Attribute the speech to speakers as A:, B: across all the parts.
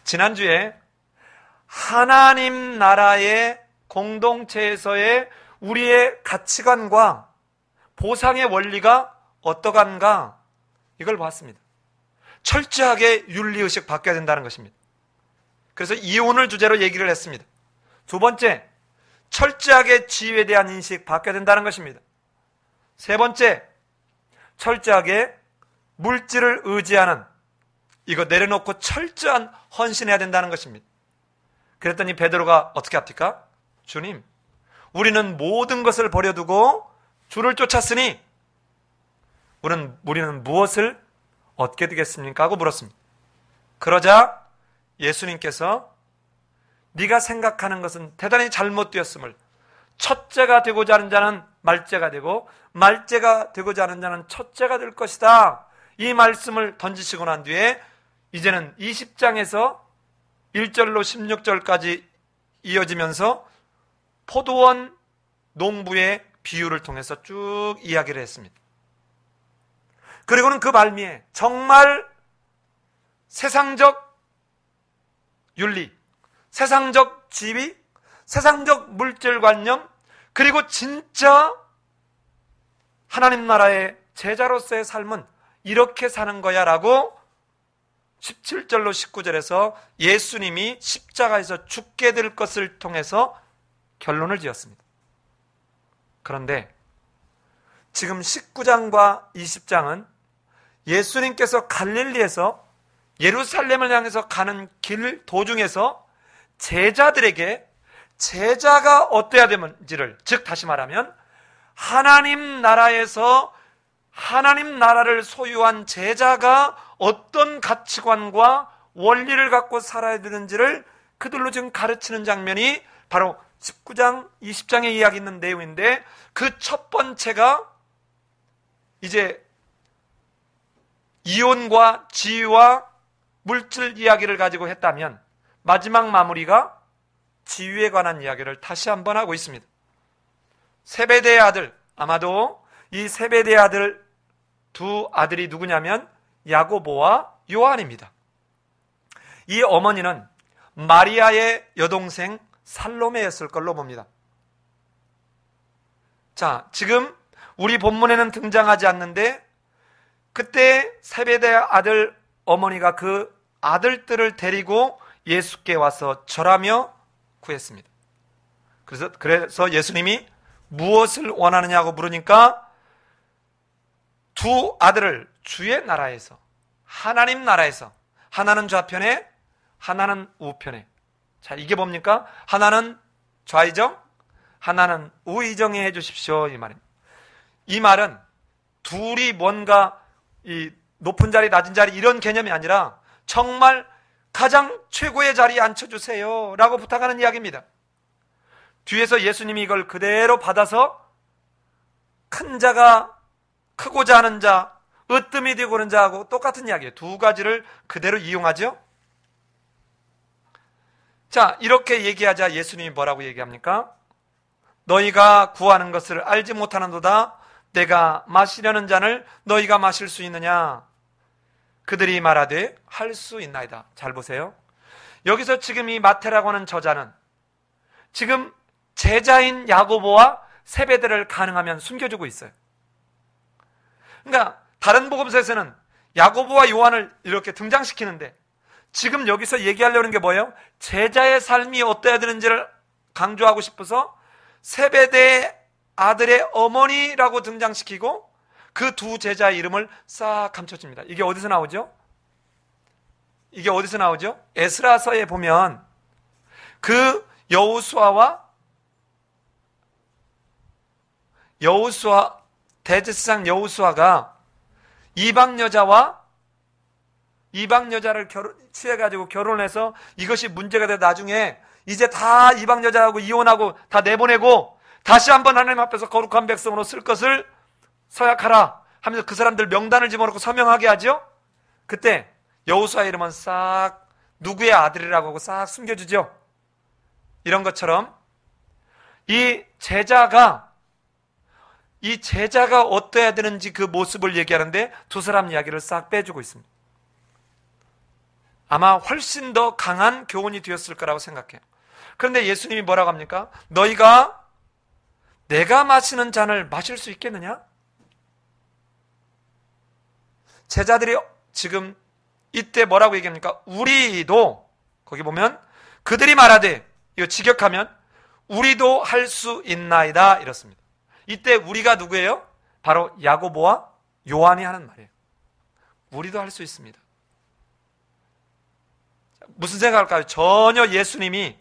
A: 지난주에 하나님 나라의 공동체에서의 우리의 가치관과 보상의 원리가 어떠한가, 이걸 봤습니다. 철저하게 윤리의식 바뀌어야 된다는 것입니다. 그래서 이혼을 주제로 얘기를 했습니다. 두 번째, 철저하게 지위에 대한 인식 바뀌어야 된다는 것입니다. 세 번째, 철저하게 물질을 의지하는, 이거 내려놓고 철저한 헌신해야 된다는 것입니다. 그랬더니 베드로가 어떻게 합니까? 주님, 우리는 모든 것을 버려두고 주를 쫓았으니 우리는 무엇을 얻게 되겠습니까? 하고 물었습니다. 그러자 예수님께서 네가 생각하는 것은 대단히 잘못되었음을, 첫째가 되고자 하는 자는 말째가 되고 말째가 되고자 하는 자는 첫째가 될 것이다, 이 말씀을 던지시고 난 뒤에 이제는 20장에서 1절로 16절까지 이어지면서 포도원 농부의 비유를 통해서 쭉 이야기를 했습니다. 그리고는 그 말미에 정말 세상적 윤리, 세상적 지위, 세상적 물질관념, 그리고 진짜 하나님 나라의 제자로서의 삶은 이렇게 사는 거야 라고 17절로 19절에서 예수님이 십자가에서 죽게 될 것을 통해서 결론을 지었습니다. 그런데 지금 19장과 20장은 예수님께서 갈릴리에서 예루살렘을 향해서 가는 길 도중에서 제자들에게 제자가 어때야 되는지를, 즉 다시 말하면 하나님 나라에서 하나님 나라를 소유한 제자가 어떤 가치관과 원리를 갖고 살아야 되는지를 그들로 지금 가르치는 장면이 바로 19장, 20장에 이야기 있는 내용인데, 그 첫 번째가 이제 이혼과 지위와 물질 이야기를 가지고 했다면, 마지막 마무리가 지위에 관한 이야기를 다시 한번 하고 있습니다. 세베대의 아들, 아마도 이 세베대의 아들 두 아들이 누구냐면 야고보와 요한입니다. 이 어머니는 마리아의 여동생 살로메였을 걸로 봅니다. 자, 지금 우리 본문에는 등장하지 않는데 그때 세베대의 아들 어머니가 그 아들들을 데리고 예수께 와서 절하며 구했습니다. 그래서 예수님이 무엇을 원하느냐고 물으니까 두 아들을 주의 나라에서, 하나님 나라에서, 하나는 좌편에 하나는 우편에, 자, 이게 뭡니까? 하나는 좌의정, 하나는 우의정에 해주십시오, 이 말입니다. 이 말은 둘이 뭔가 이 높은 자리 낮은 자리 이런 개념이 아니라 정말 가장 최고의 자리에 앉혀주세요 라고 부탁하는 이야기입니다. 뒤에서 예수님이 이걸 그대로 받아서 큰 자가 크고자 하는 자, 으뜸이 되고 하는 자하고 똑같은 이야기예요. 두 가지를 그대로 이용하죠. 자, 이렇게 얘기하자 예수님이 뭐라고 얘기합니까? 너희가 구하는 것을 알지 못하는도다. 내가 마시려는 잔을 너희가 마실 수 있느냐? 그들이 말하되 할 수 있나이다. 잘 보세요. 여기서 지금 이 마태라고 하는 저자는 지금 제자인 야고보와 세베대를 가능하면 숨겨주고 있어요. 그러니까 다른 복음서에서는 야고보와 요한을 이렇게 등장시키는데 지금 여기서 얘기하려는 게 뭐예요? 제자의 삶이 어때야 되는지를 강조하고 싶어서 세베대의 아들의 어머니라고 등장시키고 그 두 제자의 이름을 싹 감춰줍니다. 이게 어디서 나오죠? 에스라서에 보면 그 대제사장 여호수아가 이방 여자를 취해가지고 결혼해서 이것이 문제가 돼 나중에 이제 다 이방 여자하고 이혼하고 다 내보내고 다시 한번 하나님 앞에서 거룩한 백성으로 쓸 것을 서약하라 하면서 그 사람들 명단을 집어넣고 서명하게 하죠. 그때 여호수아의 이름은 싹 누구의 아들이라고 하고 싹 숨겨주죠. 이런 것처럼 이 제자가 어떠해야 되는지 그 모습을 얘기하는데 두 사람 이야기를 싹 빼주고 있습니다. 아마 훨씬 더 강한 교훈이 되었을 거라고 생각해요. 그런데 예수님이 뭐라고 합니까? 너희가 내가 마시는 잔을 마실 수 있겠느냐? 제자들이 지금 이때 뭐라고 얘기합니까? 우리도, 거기 보면 그들이 말하되, 이거 직역하면 우리도 할 수 있나이다 이렇습니다. 이때 우리가 누구예요? 바로 야고보와 요한이 하는 말이에요. 우리도 할 수 있습니다. 무슨 생각할까요? 전혀 예수님이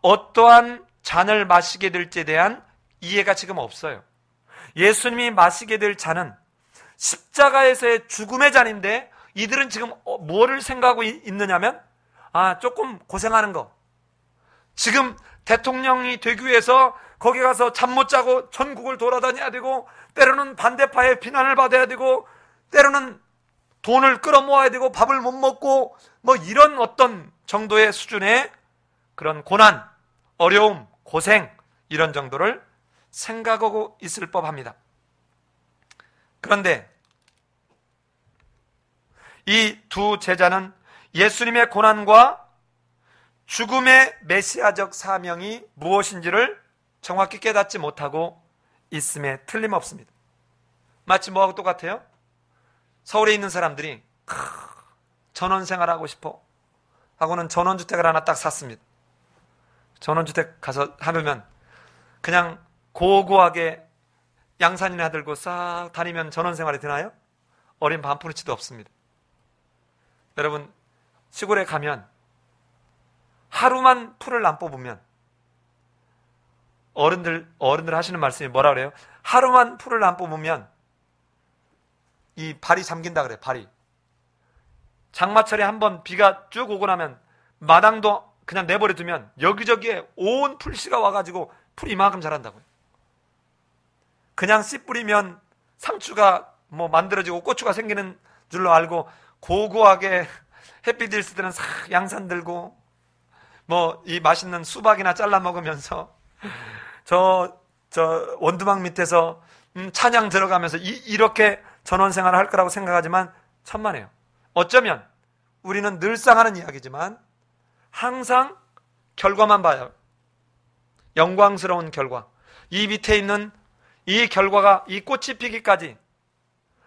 A: 어떠한 잔을 마시게 될지에 대한 이해가 지금 없어요. 예수님이 마시게 될 잔은 십자가에서의 죽음의 잔인데 이들은 지금 뭐를 생각하고 있느냐면 조금 고생하는 거. 지금 대통령이 되기 위해서 거기 가서 잠 못 자고 전국을 돌아다녀야 되고, 때로는 반대파의 비난을 받아야 되고, 때로는 돈을 끌어모아야 되고, 밥을 못 먹고, 뭐 이런 어떤 정도의 수준의 그런 고난, 어려움, 고생, 이런 정도를 생각하고 있을 법합니다. 그런데 이 두 제자는 예수님의 고난과 죽음의 메시아적 사명이 무엇인지를 정확히 깨닫지 못하고 있음에 틀림없습니다. 마치 뭐하고 똑같아요? 서울에 있는 사람들이 전원생활하고 싶어 하고는 전원주택을 하나 딱 샀습니다. 전원주택 가서 하면 그냥 고고하게 양산이나 들고 싹 다니면 전원생활이 되나요? 어린 반푼어치도 없습니다. 여러분, 시골에 가면 하루만 풀을 안 뽑으면 어른들 하시는 말씀이 뭐라 그래요? 하루만 풀을 안 뽑으면 이 발이 잠긴다 그래요. 발이. 장마철에 한번 비가 쭉 오고 나면 마당도 그냥 내버려 두면 여기저기에 온 풀씨가 와가지고 풀이 이만큼 자란다고요. 그냥 씨 뿌리면 상추가 뭐 만들어지고 고추가 생기는 줄로 알고, 고고하게 햇빛 있을 때는 싹 양산 들고 뭐 이 맛있는 수박이나 잘라 먹으면서 저 원두막 밑에서 찬양 들어가면서 이렇게 전원생활을 할 거라고 생각하지만 천만에요. 어쩌면 우리는 늘상 하는 이야기지만 항상 결과만 봐요. 영광스러운 결과. 이 밑에 있는 이 결과가, 이 꽃이 피기까지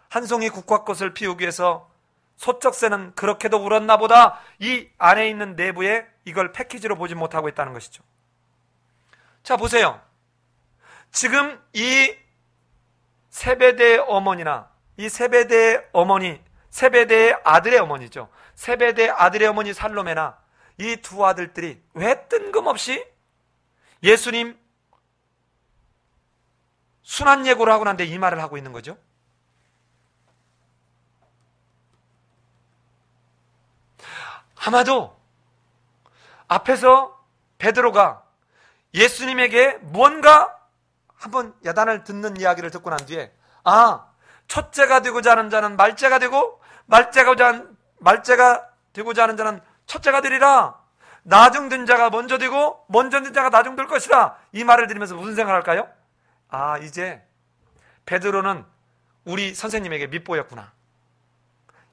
A: 한 송이 국화꽃을 피우기 위해서 소쩍새는 그렇게도 울었나 보다, 이 안에 있는 내부에 이걸 패키지로 보지 못하고 있다는 것이죠. 자, 보세요. 지금 이 세베대의 어머니나 이 세베대의 어머니, 세베대의 아들의 어머니죠. 세베대의 아들의 어머니 살로메나 이 두 아들들이 왜 뜬금없이 예수님 순환 예고를 하고 난데 이 말을 하고 있는 거죠? 아마도 앞에서 베드로가 예수님에게 뭔가 한번 야단을 듣는 이야기를 듣고 난 뒤에, 첫째가 되고자 하는 자는 말째가 되고, 말째가 되고자 하는 자는 첫째가 되리라. 나중된 자가 먼저 되고 먼저 된 자가 나중될 것이라. 이 말을 들으면서 무슨 생각을 할까요? 이제 베드로는 우리 선생님에게 밉보였구나.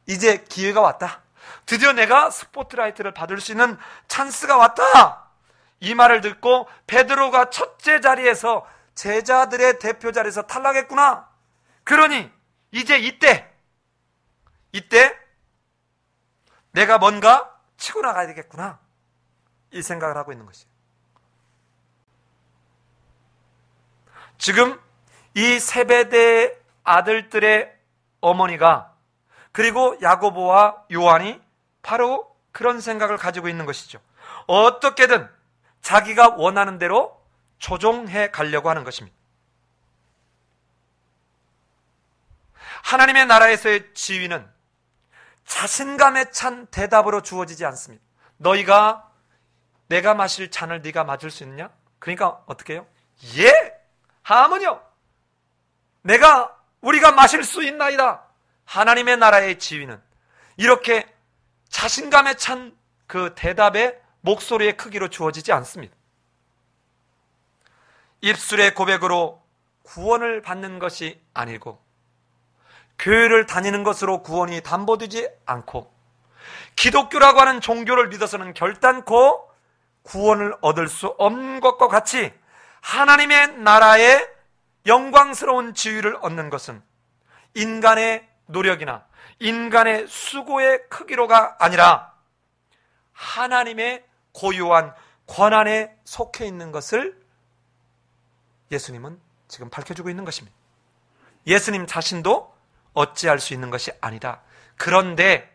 A: 이제 기회가 왔다. 드디어 내가 스포트라이트를 받을 수 있는 찬스가 왔다. 이 말을 듣고 베드로가 첫째 자리에서, 제자들의 대표 자리에서 탈락했구나. 그러니 이제 이때 내가 뭔가 치고 나가야 되겠구나, 이 생각을 하고 있는 것이에요. 지금 이 세베대 아들들의 어머니가, 그리고 야고보와 요한이 바로 그런 생각을 가지고 있는 것이죠. 어떻게든 자기가 원하는 대로 조종해 가려고 하는 것입니다. 하나님의 나라에서의 지위는 자신감에 찬 대답으로 주어지지 않습니다. 너희가 내가 마실 잔을 네가 맞을 수 있느냐? 그러니까 어떻게 해요? 예! 하면요, 우리가 마실 수 있나이다. 하나님의 나라의 지위는 이렇게 자신감에 찬 그 대답의 목소리의 크기로 주어지지 않습니다. 입술의 고백으로 구원을 받는 것이 아니고, 교회를 다니는 것으로 구원이 담보되지 않고, 기독교라고 하는 종교를 믿어서는 결단코 구원을 얻을 수 없는 것과 같이 하나님의 나라의 영광스러운 지위를 얻는 것은 인간의 노력이나 인간의 수고의 크기로가 아니라 하나님의 고유한 권한에 속해 있는 것을 예수님은 지금 밝혀주고 있는 것입니다. 예수님 자신도 어찌할 수 있는 것이 아니다. 그런데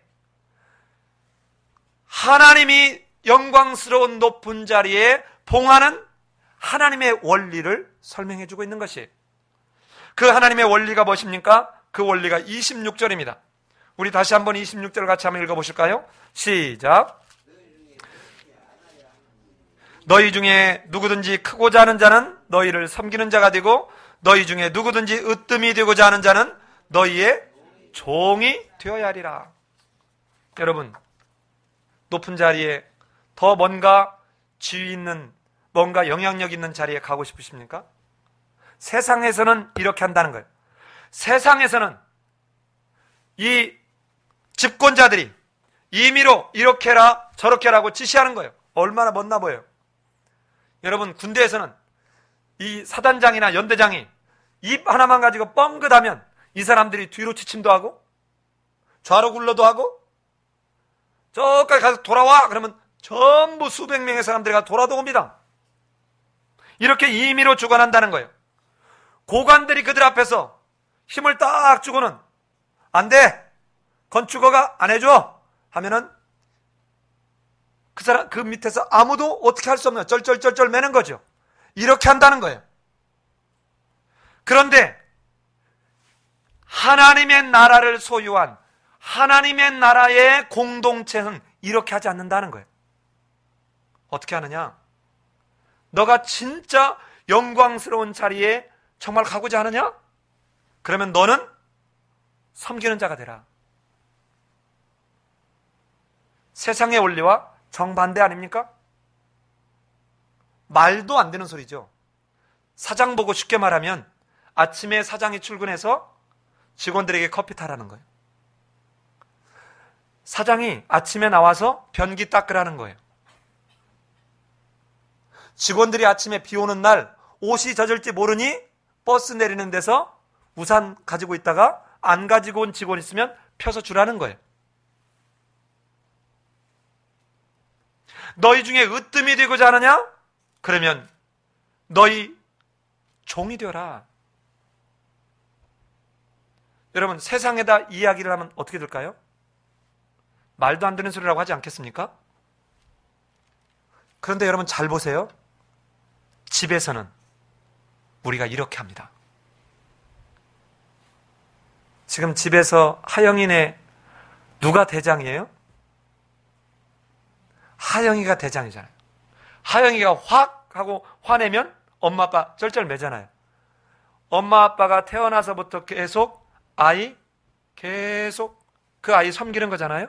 A: 하나님이 영광스러운 높은 자리에 봉하는 하나님의 원리를 설명해주고 있는 것이에요. 그 하나님의 원리가 무엇입니까? 그 원리가 26절입니다. 우리 다시 한번 26절 같이 한번 읽어보실까요? 시작. 너희 중에 누구든지 크고자 하는 자는 너희를 섬기는 자가 되고 너희 중에 누구든지 으뜸이 되고자 하는 자는 너희의 종이 되어야 하리라. 여러분, 높은 자리에 더 뭔가 지위 있는, 뭔가 영향력 있는 자리에 가고 싶으십니까? 세상에서는 이렇게 한다는 거예요. 세상에서는 이 집권자들이 임의로 이렇게 해라 저렇게 하라고 지시하는 거예요. 얼마나 멋나 보여요. 여러분, 군대에서는 이 사단장이나 연대장이 입 하나만 가지고 뻥긋하면 이 사람들이 뒤로 지침도 하고 좌로 굴러도 하고 저까지 가서 돌아와 그러면 전부 수백 명의 사람들이 가서 돌아도 옵니다. 이렇게 임의로 주관한다는 거예요. 고관들이 그들 앞에서 힘을 딱 주고는 안 돼! 건축어가 안 해줘! 하면은 그 사람, 그 밑에서 아무도 어떻게 할 수 없는 쩔쩔쩔쩔 매는 거죠. 이렇게 한다는 거예요. 그런데 하나님의 나라를 소유한 하나님의 나라의 공동체는 이렇게 하지 않는다는 거예요. 어떻게 하느냐? 너가 진짜 영광스러운 자리에 정말 가고자 하느냐? 그러면 너는 섬기는 자가 되라. 세상의 원리와 정반대 아닙니까? 말도 안 되는 소리죠. 사장 보고 쉽게 말하면 아침에 사장이 출근해서 직원들에게 커피 타라는 거예요. 사장이 아침에 나와서 변기 닦으라는 거예요. 직원들이 아침에 비 오는 날 옷이 젖을지 모르니 버스 내리는 데서 우산 가지고 있다가 안 가지고 온 직원 있으면 펴서 주라는 거예요. 너희 중에 으뜸이 되고자 하느냐? 그러면 너희 종이 되어라. 여러분, 세상에다 이야기를 하면 어떻게 될까요? 말도 안 되는 소리라고 하지 않겠습니까? 그런데 여러분 잘 보세요. 집에서는 우리가 이렇게 합니다. 지금 집에서 하영이네 누가 대장이에요? 하영이가 대장이잖아요. 하영이가 확 하고 화내면 엄마 아빠 쩔쩔 매잖아요. 엄마 아빠가 태어나서부터 계속 그 아이 섬기는 거잖아요.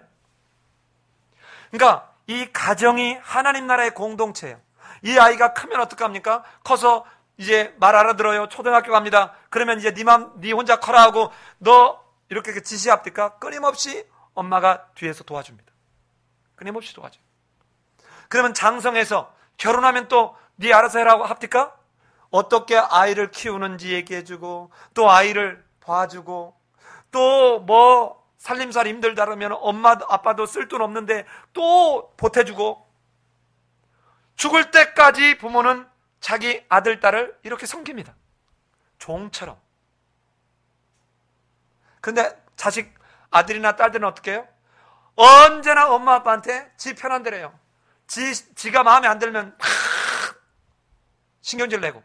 A: 그러니까 이 가정이 하나님 나라의 공동체예요. 이 아이가 크면 어떡합니까? 커서 이제 말 알아들어요. 초등학교 갑니다. 그러면 이제 네 혼자 커라 하고 너 이렇게 지시합니까? 끊임없이 엄마가 뒤에서 도와줍니다. 끊임없이 도와줘요. 그러면 장성해서 결혼하면 또 네 알아서 해라고 합니까? 어떻게 아이를 키우는지 얘기해주고 또 아이를 봐주고 또 뭐 살림살이 힘들다 그러면 엄마 아빠도 쓸 돈 없는데 또 보태주고 죽을 때까지 부모는 자기 아들 딸을 이렇게 섬깁니다. 종처럼. 그런데 자식 아들이나 딸들은 어떻게 해요? 언제나 엄마 아빠한테 지 편한 대로 해요. 지가 마음에 안 들면 신경질 내고.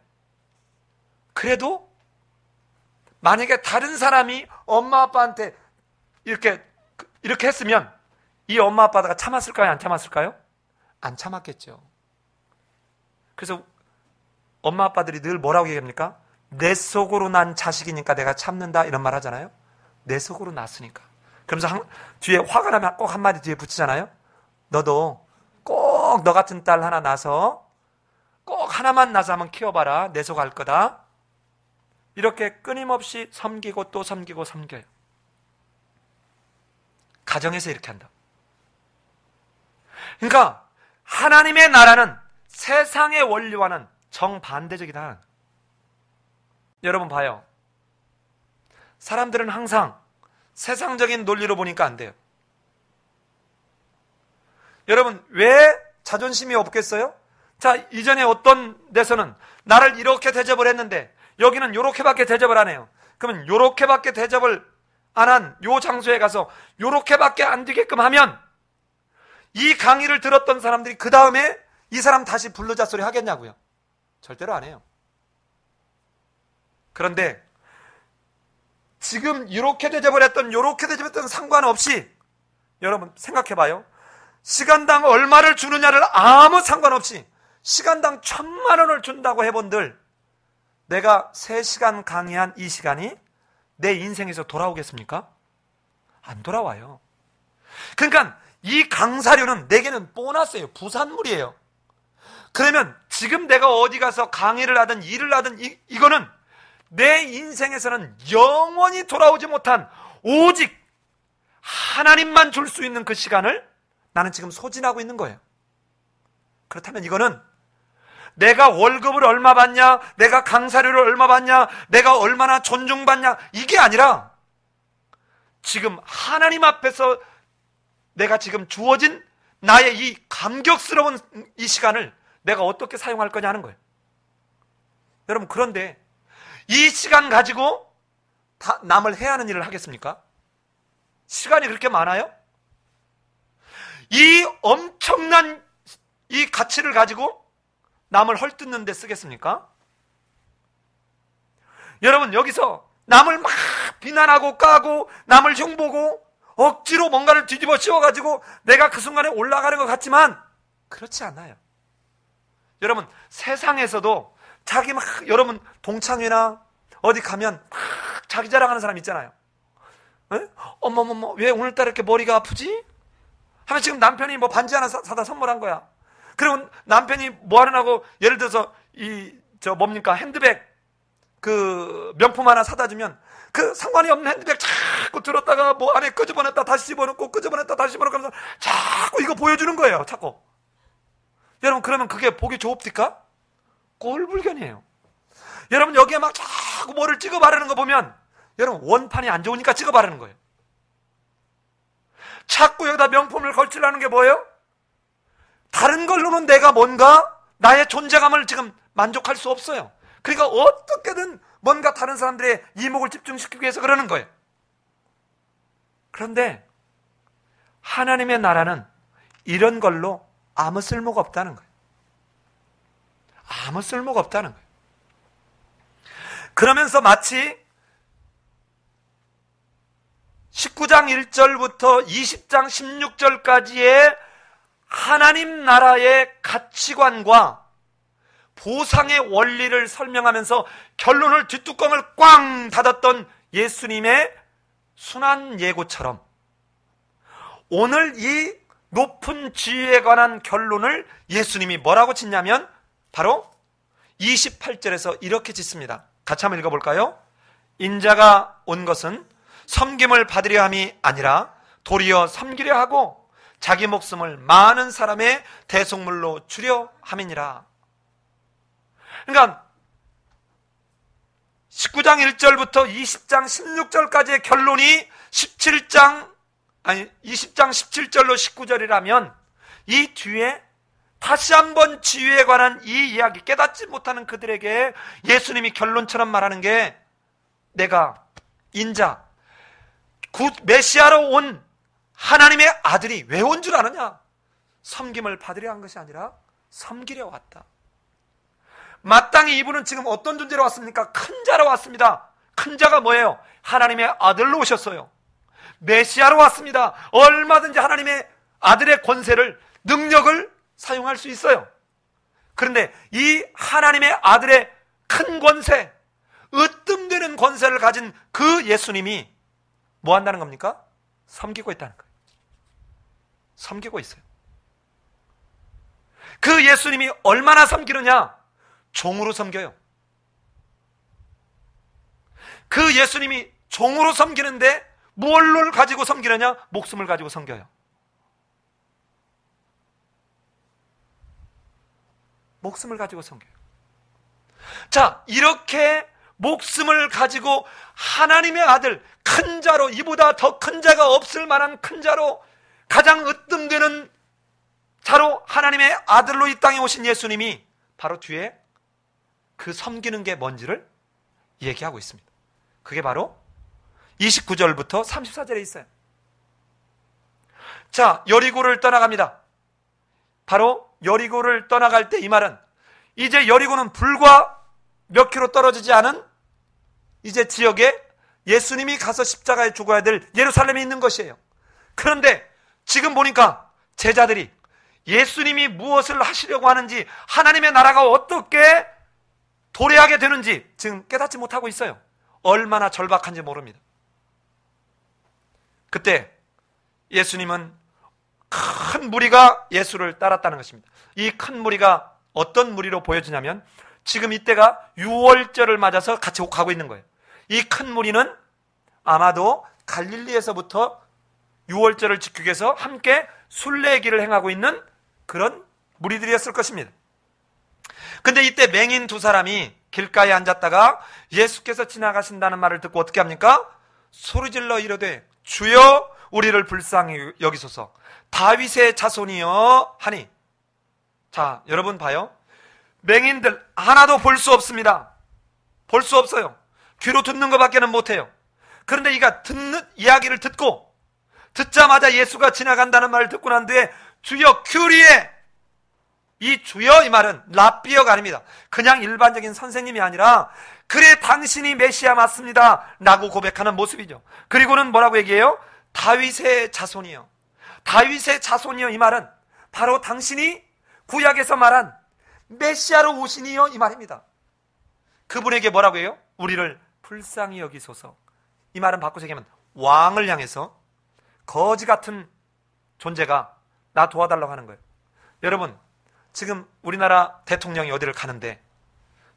A: 그래도 만약에 다른 사람이 엄마 아빠한테 이렇게 했으면 이 엄마 아빠가 참았을까요? 안 참았을까요? 안 참았겠죠. 그래서 엄마 아빠들이 늘 뭐라고 얘기합니까? 내 속으로 난 자식이니까 내가 참는다 이런 말 하잖아요. 내 속으로 났으니까. 그러면서 뒤에 화가 나면 꼭 한마디 뒤에 붙이잖아요. 너도 꼭 너 같은 딸 하나 낳아서 꼭 하나만 낳아서 한번 키워봐라. 내 속 알 거다. 이렇게 끊임없이 섬기고 또 섬기고 섬겨요. 가정에서 이렇게 한다. 그러니까 하나님의 나라는 세상의 원리와는 정반대적이다. 여러분 봐요. 사람들은 항상 세상적인 논리로 보니까 안 돼요. 여러분 왜 자존심이 없겠어요? 자, 이전에 어떤 데서는 나를 이렇게 대접을 했는데 여기는 요렇게밖에 대접을 안 해요. 그러면 요렇게밖에 대접을 안 한 요 장소에 가서 요렇게밖에 안 되게끔 하면 이 강의를 들었던 사람들이 그 다음에 이 사람 다시 불러자 소리 하겠냐고요? 절대로 안 해요. 그런데 지금 이렇게 대접을 했던 요렇게 대접했던 상관없이 여러분 생각해봐요. 시간당 얼마를 주느냐를 아무 상관없이 시간당 1,000만 원을 준다고 해본들 내가 3시간 강의한 이 시간이 내 인생에서 돌아오겠습니까? 안 돌아와요. 그러니까 이 강사료는 내게는 보너스예요. 부산물이에요. 그러면 지금 내가 어디 가서 강의를 하든 일을 하든 이거는 내 인생에서는 영원히 돌아오지 못한 오직 하나님만 줄 수 있는 그 시간을 나는 지금 소진하고 있는 거예요. 그렇다면 이거는 내가 월급을 얼마 받냐, 내가 강사료를 얼마 받냐, 내가 얼마나 존중받냐, 이게 아니라 지금 하나님 앞에서 내가 지금 주어진 나의 이 감격스러운 이 시간을 내가 어떻게 사용할 거냐 하는 거예요. 여러분, 그런데 이 시간 가지고 다 남을 해하는 일을 하겠습니까? 시간이 그렇게 많아요? 이 엄청난 이 가치를 가지고 남을 헐뜯는 데 쓰겠습니까? 여러분, 여기서 남을 막 비난하고 까고 남을 흉보고 억지로 뭔가를 뒤집어 씌워가지고 내가 그 순간에 올라가는 것 같지만 그렇지 않아요. 여러분, 세상에서도 자기 막 여러분 동창회나 어디 가면 막 자기 자랑하는 사람 있잖아요. 에? 어머머머, 왜 오늘따라 이렇게 머리가 아프지? 하면 지금 남편이 뭐 반지 하나 사다 선물한 거야. 그리고 남편이 뭐 하느냐고 예를 들어서 뭡니까 핸드백 그 명품 하나 사다 주면 그 상관이 없는 핸드백 자꾸 들었다가 뭐 안에 끄집어냈다 다시 집어넣고 끄집어냈다 다시 집어넣고 하면서 자꾸 이거 보여주는 거예요. 자꾸. 여러분, 그러면 그게 보기 좋읍니까? 꼴불견이에요. 여러분, 여기에 막 자꾸 뭐를 찍어 바르는 거 보면 여러분 원판이 안 좋으니까 찍어 바르는 거예요. 자꾸 여기다 명품을 걸치려는 게 뭐예요? 다른 걸로는 내가 뭔가 나의 존재감을 지금 만족할 수 없어요. 그러니까 어떻게든 뭔가 다른 사람들의 이목을 집중시키기 위해서 그러는 거예요. 그런데 하나님의 나라는 이런 걸로 아무 쓸모가 없다는 거예요. 아무 쓸모가 없다는 거예요. 그러면서 마치 19장 1절부터 20장 16절까지의 하나님 나라의 가치관과 보상의 원리를 설명하면서 결론을 뒷뚜껑을 꽝 닫았던 예수님의 순환 예고처럼 오늘 이 높은 지위에 관한 결론을 예수님이 뭐라고 짓냐면 바로 28절에서 이렇게 짓습니다. 같이 한번 읽어볼까요? 인자가 온 것은 섬김을 받으려 함이 아니라 도리어 섬기려 하고 자기 목숨을 많은 사람의 대속물로 주려 함이니라. 그러니까 19장 1절부터 20장 16절까지의 결론이 20장 17절로 19절이라면 이 뒤에 다시 한번 지위에 관한 이 이야기, 깨닫지 못하는 그들에게 예수님이 결론처럼 말하는 게 내가 인자, 메시아로 온 하나님의 아들이 왜 온 줄 아느냐? 섬김을 받으려 한 것이 아니라 섬기려 왔다. 마땅히 이분은 지금 어떤 존재로 왔습니까? 큰 자로 왔습니다. 큰 자가 뭐예요? 하나님의 아들로 오셨어요. 메시아로 왔습니다. 얼마든지 하나님의 아들의 권세를, 능력을 사용할 수 있어요. 그런데 이 하나님의 아들의 큰 권세, 으뜸되는 권세를 가진 그 예수님이 뭐 한다는 겁니까? 섬기고 있다는 거예요. 섬기고 있어요. 그 예수님이 얼마나 섬기느냐? 종으로 섬겨요. 그 예수님이 종으로 섬기는데 뭘로 가지고 섬기느냐? 목숨을 가지고 섬겨요. 목숨을 가지고 섬겨요. 자, 이렇게 목숨을 가지고 하나님의 아들, 큰 자로, 이보다 더 큰 자가 없을 만한 큰 자로, 가장 으뜸되는 자로 하나님의 아들로 이 땅에 오신 예수님이 바로 뒤에 그 섬기는 게 뭔지를 얘기하고 있습니다. 그게 바로 29절부터 34절에 있어요. 자, 여리고를 떠나갑니다. 바로 여리고를 떠나갈 때 이 말은 이제 여리고는 불과 몇 킬로 떨어지지 않은 이제 지역에 예수님이 가서 십자가에 죽어야 될 예루살렘에 있는 것이에요. 그런데 지금 보니까 제자들이 예수님이 무엇을 하시려고 하는지, 하나님의 나라가 어떻게 도래하게 되는지 지금 깨닫지 못하고 있어요. 얼마나 절박한지 모릅니다. 그때 예수님은 큰 무리가 예수를 따랐다는 것입니다. 이 큰 무리가 어떤 무리로 보여지냐면 지금 이때가 유월절을 맞아서 같이 가고 있는 거예요. 이 큰 무리는 아마도 갈릴리에서부터 유월절을 지키기 위해서 함께 순례길을 행하고 있는 그런 무리들이었을 것입니다. 근데 이때 맹인 두 사람이 길가에 앉았다가 예수께서 지나가신다는 말을 듣고 어떻게 합니까? 소리질러 이르되 주여 우리를 불쌍히 여기소서, 다윗의 자손이여 하니. 자, 여러분 봐요. 맹인들 하나도 볼 수 없습니다. 볼 수 없어요. 귀로 듣는 것밖에는 못해요. 그런데 이가 듣는 이야기를 듣자마자 예수가 지나간다는 말을 듣고 난 뒤에 주여 큐리에, 이 주여 이 말은 랍비어가 아닙니다. 그냥 일반적인 선생님이 아니라 그래 당신이 메시아 맞습니다 라고 고백하는 모습이죠. 그리고는 뭐라고 얘기해요? 다윗의 자손이요. 다윗의 자손이요 이 말은 바로 당신이 구약에서 말한 메시아로 오시니요 이 말입니다. 그분에게 뭐라고 해요? 우리를 불쌍히 여기소서. 이 말은 바꿔서 얘기하면 왕을 향해서 거지 같은 존재가 나 도와달라고 하는 거예요. 여러분, 지금 우리나라 대통령이 어디를 가는데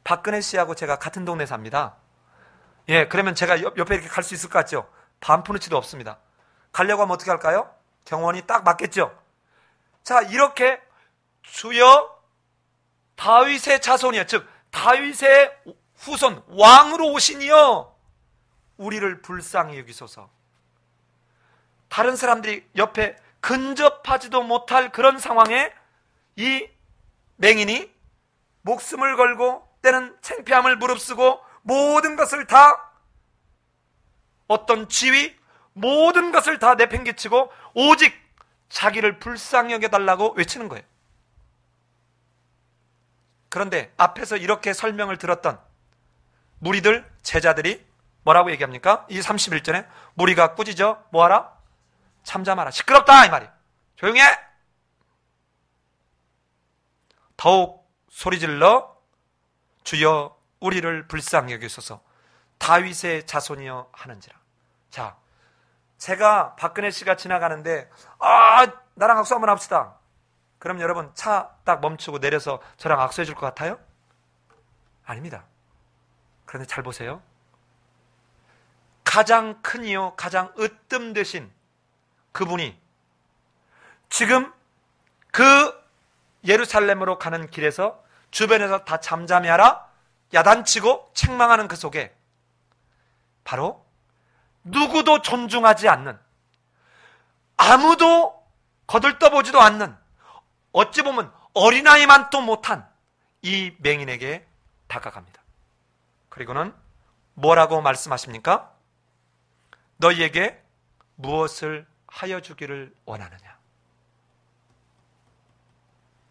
A: 박근혜 씨하고 제가 같은 동네 삽니다. 예, 그러면 제가 옆에 이렇게 갈 수 있을 것 같죠? 반푼어치도 없습니다. 가려고 하면 어떻게 할까요? 경원이 딱 맞겠죠? 자, 이렇게 주여 다윗의 자손이여, 즉 다윗의 후손 왕으로 오시니여 우리를 불쌍히 여기소서. 다른 사람들이 옆에 근접하지도 못할 그런 상황에 이 맹인이 목숨을 걸고 때는 창피함을 무릅쓰고 모든 것을 다, 어떤 지위, 모든 것을 다 내팽개치고 오직 자기를 불쌍히 여겨달라고 외치는 거예요. 그런데 앞에서 이렇게 설명을 들었던 무리들, 제자들이 뭐라고 얘기합니까? 이 31절에 무리가 꾸짖어 뭐하라? 잠잠하라. 시끄럽다 이 말이에요. 조용히 해. 더욱 소리질러 주여 우리를 불쌍히 여기소서, 다윗의 자손이여 하는지라. 자, 제가 박근혜 씨가 지나가는데 나랑 악수 한번 합시다. 그럼 여러분 차 딱 멈추고 내려서 저랑 악수해 줄 것 같아요? 아닙니다. 그런데 잘 보세요. 가장 큰 이요 가장 으뜸되신 그분이 지금 그 예루살렘으로 가는 길에서 주변에서 다 잠잠히 하라 야단치고 책망하는 그 속에 바로 누구도 존중하지 않는, 아무도 거들떠보지도 않는, 어찌 보면 어린아이만도 못한 이 맹인에게 다가갑니다. 그리고는 뭐라고 말씀하십니까? 너희에게 무엇을 하여 주기를 원하느냐.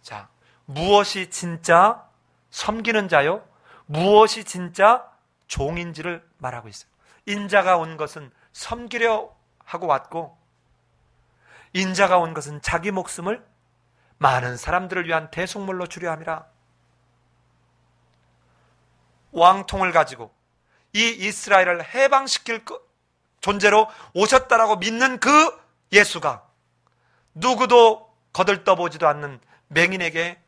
A: 자, 무엇이 진짜 섬기는 자요? 무엇이 진짜 종인지를 말하고 있어요. 인자가 온 것은 섬기려 하고 왔고, 인자가 온 것은 자기 목숨을 많은 사람들을 위한 대속물로 주려 함이라. 왕통을 가지고 이 이스라엘을 해방시킬 존재로 오셨다라고 믿는 그 예수가 누구도 거들떠보지도 않는 맹인에게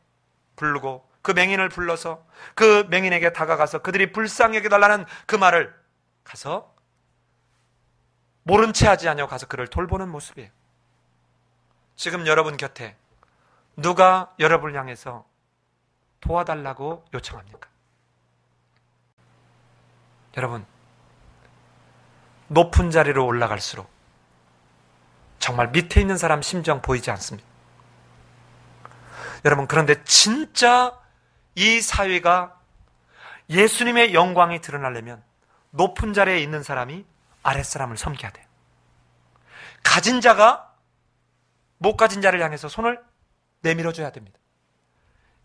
A: 부르고, 그 맹인을 불러서 그 맹인에게 다가가서 그들이 불쌍히 여겨달라는 그 말을 가서 모른 채 하지 않냐고 가서 그를 돌보는 모습이에요. 지금 여러분 곁에 누가 여러분을 향해서 도와달라고 요청합니까? 여러분, 높은 자리로 올라갈수록 정말 밑에 있는 사람 심정 보이지 않습니다. 여러분, 그런데 진짜 이 사회가 예수님의 영광이 드러나려면 높은 자리에 있는 사람이 아랫사람을 섬겨야 돼요. 가진 자가 못 가진 자를 향해서 손을 내밀어줘야 됩니다.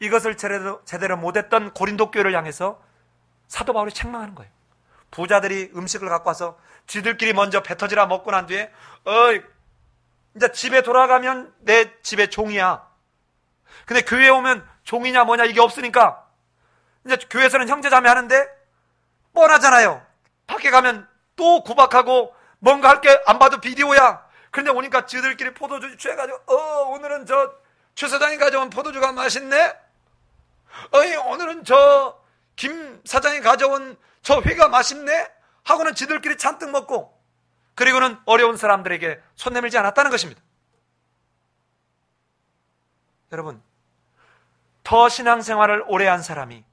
A: 이것을 제대로 못했던 고린도 교회를 향해서 사도 바울이 책망하는 거예요. 부자들이 음식을 갖고 와서 쥐들끼리 먼저 배 터지라 먹고 난 뒤에 이제 집에 돌아가면 내 집의 종이야. 근데 교회에 오면 종이냐 뭐냐 이게 없으니까 이제 교회에서는 형제자매 하는데 뻔하잖아요. 밖에 가면 또 구박하고 뭔가 할 게 안 봐도 비디오야. 그런데 오니까 쥐들끼리 포도주 취해가지고 오늘은 저 최 사장이 가져온 포도주가 맛있네. 오늘은 저 김 사장이 가져온 저 회가 맛있네 하고는 지들끼리 잔뜩 먹고, 그리고는 어려운 사람들에게 손 내밀지 않았다는 것입니다. 여러분, 더 신앙생활을 오래 한 사람이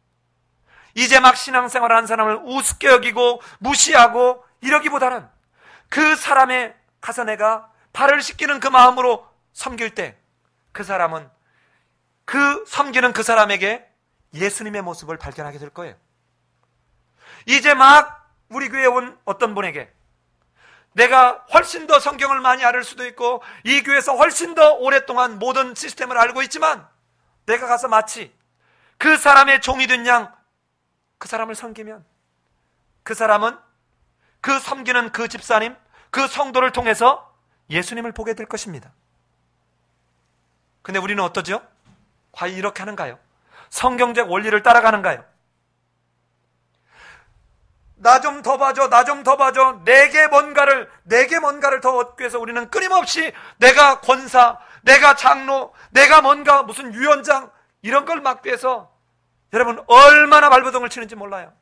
A: 이제 막 신앙생활을 한 사람을 우습게 여기고 무시하고 이러기보다는 그 사람의 가서 내가 발을 씻기는 그 마음으로 섬길 때 그 사람은 그 섬기는 그 사람에게 예수님의 모습을 발견하게 될 거예요. 이제 막 우리 교회에 온 어떤 분에게 내가 훨씬 더 성경을 많이 알을 수도 있고 이 교회에서 훨씬 더 오랫동안 모든 시스템을 알고 있지만 내가 가서 마치 그 사람의 종이 된 양 그 사람을 섬기면 그 사람은 그 섬기는 그 집사님, 그 성도를 통해서 예수님을 보게 될 것입니다. 근데 우리는 어떠죠? 과연 이렇게 하는가요? 성경적 원리를 따라가는가요? 나 좀 더 봐줘, 나 좀 더 봐줘. 내게 뭔가를 더 얻기 위해서 우리는 끊임없이 내가 권사, 내가 장로, 내가 뭔가 무슨 위원장 이런 걸 막기 위해서 여러분 얼마나 발버둥을 치는지 몰라요.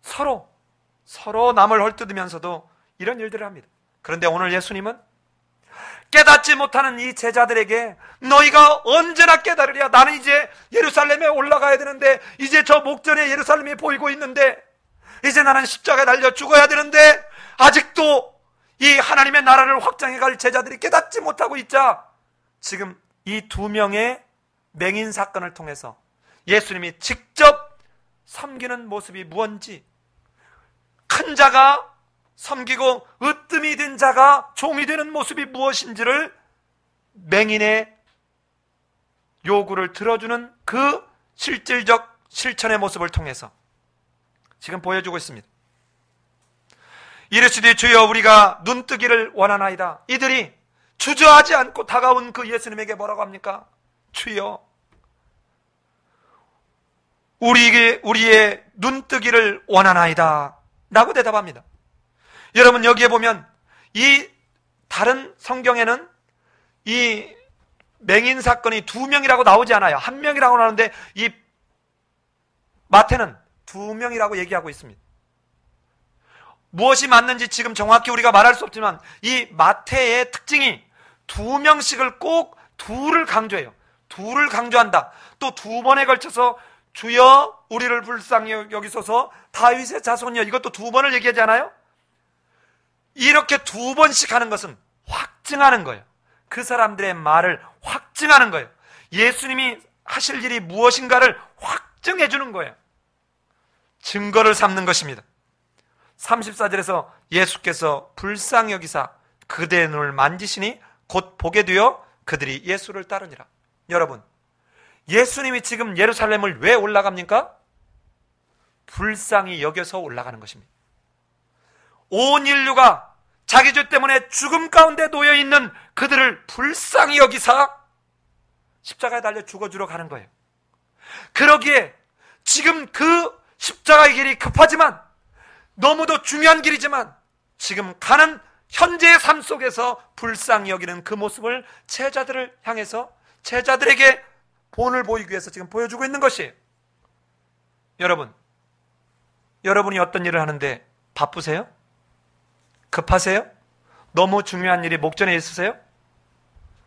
A: 서로 남을 헐뜯으면서도 이런 일들을 합니다. 그런데 오늘 예수님은 깨닫지 못하는 이 제자들에게 너희가 언제나 깨달으랴. 나는 이제 예루살렘에 올라가야 되는데, 이제 저 목전에 예루살렘이 보이고 있는데, 이제 나는 십자가에 달려 죽어야 되는데 아직도 이 하나님의 나라를 확장해 갈 제자들이 깨닫지 못하고 있자 지금 이 두 명의 맹인 사건을 통해서 예수님이 직접 섬기는 모습이 무언지, 큰 자가 섬기고 으뜸이 된 자가 종이 되는 모습이 무엇인지를 맹인의 요구를 들어주는 그 실질적 실천의 모습을 통해서 지금 보여주고 있습니다. 이르시되 주여 우리가 눈뜨기를 원하나이다. 이들이 주저하지 않고 다가온 그 예수님에게 뭐라고 합니까? 주여 우리의 눈뜨기를 원하나이다 라고 대답합니다. 여러분, 여기에 보면 이 다른 성경에는 이 맹인 사건이 두 명이라고 나오지 않아요. 한 명이라고 나오는데 이 마태는 두 명이라고 얘기하고 있습니다. 무엇이 맞는지 지금 정확히 우리가 말할 수 없지만 이 마태의 특징이 두 명씩을 꼭 둘을 강조해요. 둘을 강조한다. 또 두 번에 걸쳐서 주여 우리를 불쌍히 여기소서 다윗의 자손이여, 이것도 두 번을 얘기하지 않아요? 이렇게 두 번씩 하는 것은 확증하는 거예요. 그 사람들의 말을 확증하는 거예요. 예수님이 하실 일이 무엇인가를 확증해 주는 거예요. 증거를 삼는 것입니다. 34절에서 예수께서 불쌍히 여기사 그대의 눈을 만지시니 곧 보게 되어 그들이 예수를 따르니라. 여러분, 예수님이 지금 예루살렘을 왜 올라갑니까? 불쌍히 여겨서 올라가는 것입니다. 온 인류가 자기 죄 때문에 죽음 가운데 놓여있는 그들을 불쌍히 여기사 십자가에 달려 죽어주러 가는 거예요. 그러기에 지금 그 십자가의 길이 급하지만 너무도 중요한 길이지만 지금 가는 현재의 삶 속에서 불쌍히 여기는 그 모습을 제자들을 향해서 제자들에게 본을 보이기 위해서 지금 보여주고 있는 것이에요. 여러분이 어떤 일을 하는데 바쁘세요? 급하세요? 너무 중요한 일이 목전에 있으세요?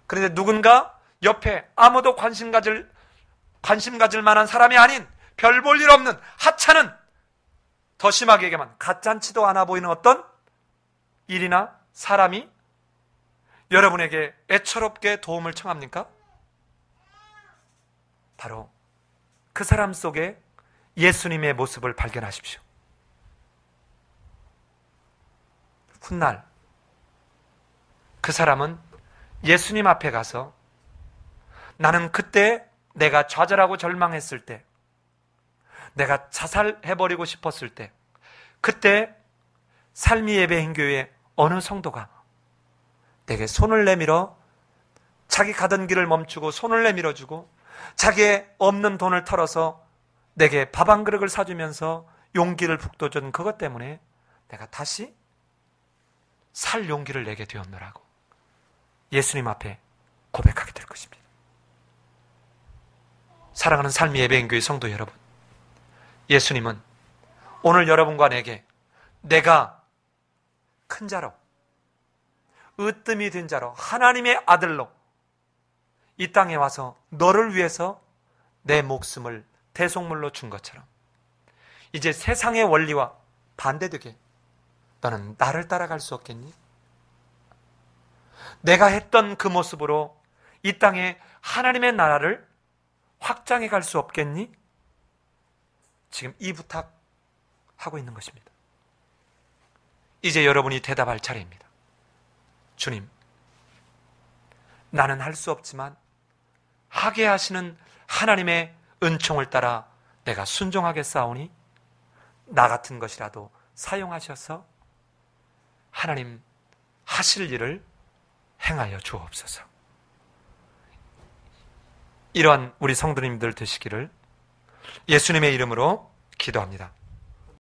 A: 그런데 누군가 옆에 아무도 관심 가질 만한 사람이 아닌 별 볼 일 없는 하찮은, 더 심하게 얘기하면 가짠치도 않아 보이는 어떤 일이나 사람이 여러분에게 애처롭게 도움을 청합니까? 바로 그 사람 속에 예수님의 모습을 발견하십시오. 훗날 그 사람은 예수님 앞에 가서 나는 그때 내가 좌절하고 절망했을 때, 내가 자살해버리고 싶었을 때, 그때 삶이 예배 행교회 어느 성도가 내게 손을 내밀어 자기 가던 길을 멈추고 손을 내밀어주고 자기의 없는 돈을 털어서 내게 밥 한 그릇을 사주면서 용기를 북돋은 그것 때문에 내가 다시 살 용기를 내게 되었노라고 예수님 앞에 고백하게 될 것입니다. 사랑하는 삶의 예배인교회 성도 여러분, 예수님은 오늘 여러분과 내게 내가 큰 자로, 으뜸이 된 자로, 하나님의 아들로 이 땅에 와서 너를 위해서 내 목숨을 대속물로 준 것처럼 이제 세상의 원리와 반대되게 너는 나를 따라갈 수 없겠니? 내가 했던 그 모습으로 이 땅에 하나님의 나라를 확장해 갈 수 없겠니? 지금 이 부탁하고 있는 것입니다. 이제 여러분이 대답할 차례입니다. 주님, 나는 할 수 없지만 하게 하시는 하나님의 은총을 따라 내가 순종하게 싸우니 나 같은 것이라도 사용하셔서 하나님 하실 일을 행하여 주옵소서. 이러한 우리 성도님들 되시기를 예수님의 이름으로 기도합니다.